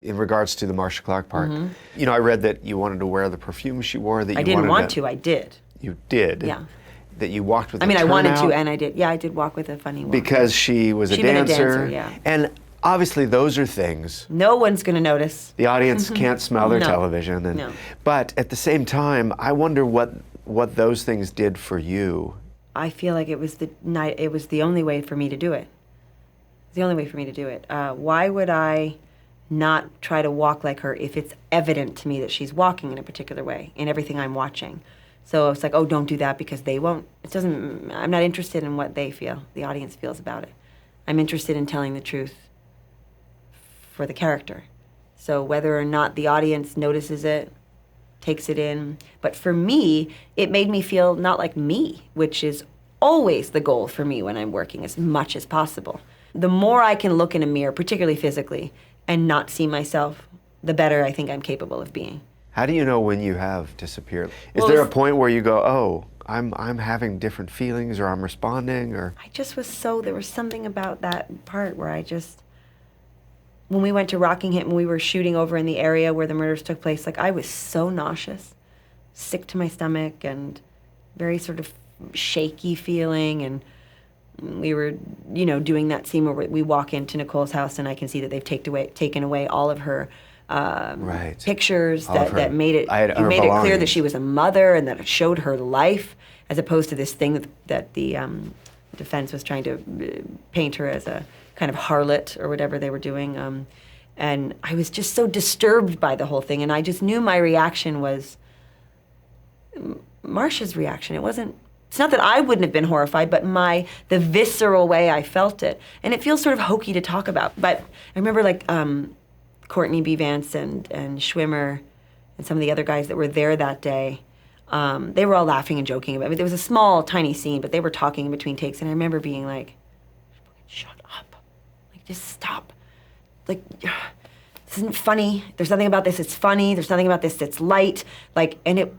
In regards to the Marcia Clark part, you know, I read that you wanted to wear the perfume she wore. That you I didn't wanted want to. I did. You did. Yeah. That you walked with. I mean, a I wanted to, turnout and I did. Yeah, I did walk with a funny walk. because she was a She'd dancer. been a dancer, yeah. And obviously, those are things No one's going to notice. the audience can't smell their No. television. And, No. But at the same time, I wonder what those things did for you. I feel like it was the night. It was the only way for me to do it. The only way for me to do it. Why would I not try to walk like her if it's evident to me that she's walking in a particular way in everything I'm watching? So it's like, oh, don't do that because they won't. It doesn't. I'm not interested in what they feel, the audience feels about it. I'm interested in telling the truth for the character. So whether or not the audience notices it, takes it in, but for me, it made me feel not like me, which is always the goal for me when I'm working as much as possible. The more I can look in a mirror, particularly physically, and not see myself, the better I think I'm capable of being. How do you know when you have disappeared? Is Well, there a point where you go, oh, I'm having different feelings, or I'm responding, or? I just was there was something about that part where when we went to Rockingham, we were shooting over in the area where the murders took place, like I was so nauseous, sick to my stomach, and very sort of shaky feeling, and we were, you know, doing that scene where we walk into Nicole's house and I can see that they've taken away all of her pictures that made it clear that she was a mother and that it showed her life, as opposed to this thing that the defense was trying to paint her as a kind of harlot or whatever they were doing. And I was just so disturbed by the whole thing, and I just knew my reaction was Marcia's reaction. It's not that I wouldn't have been horrified, but the visceral way I felt it. And it feels sort of hokey to talk about. But I remember like Courtney B. Vance and Schwimmer and some of the other guys that were there that day, they were all laughing and joking about it. I mean, there was a small, tiny scene, but they were talking in between takes. And I remember being like, shut up. Like, just stop. Like, this isn't funny. There's nothing about this that's funny. There's nothing about this that's light. Like, and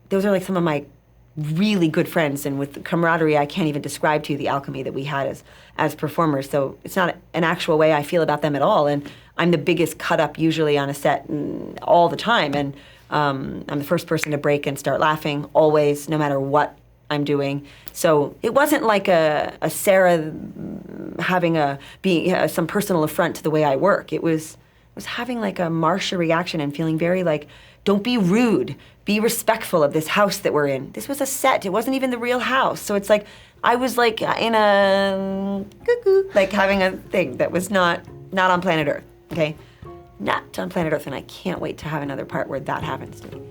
those are like some of my really good friends, and with the camaraderie I can't even describe to you the alchemy that we had as performers. So it's not an actual way I feel about them at all, and I'm the biggest cut up usually on a set all the time, and I'm the first person to break and start laughing always, no matter what I'm doing. So it wasn't like a Sarah having some personal affront to the way I work. It was having like a Marcia reaction and feeling very like, don't be rude. Be respectful of this house that we're in. This was a set. It wasn't even the real house. So it's like, I was like in a cuckoo, like having a thing that was not on planet Earth, okay? Not on planet Earth, and I can't wait to have another part where that happens to me.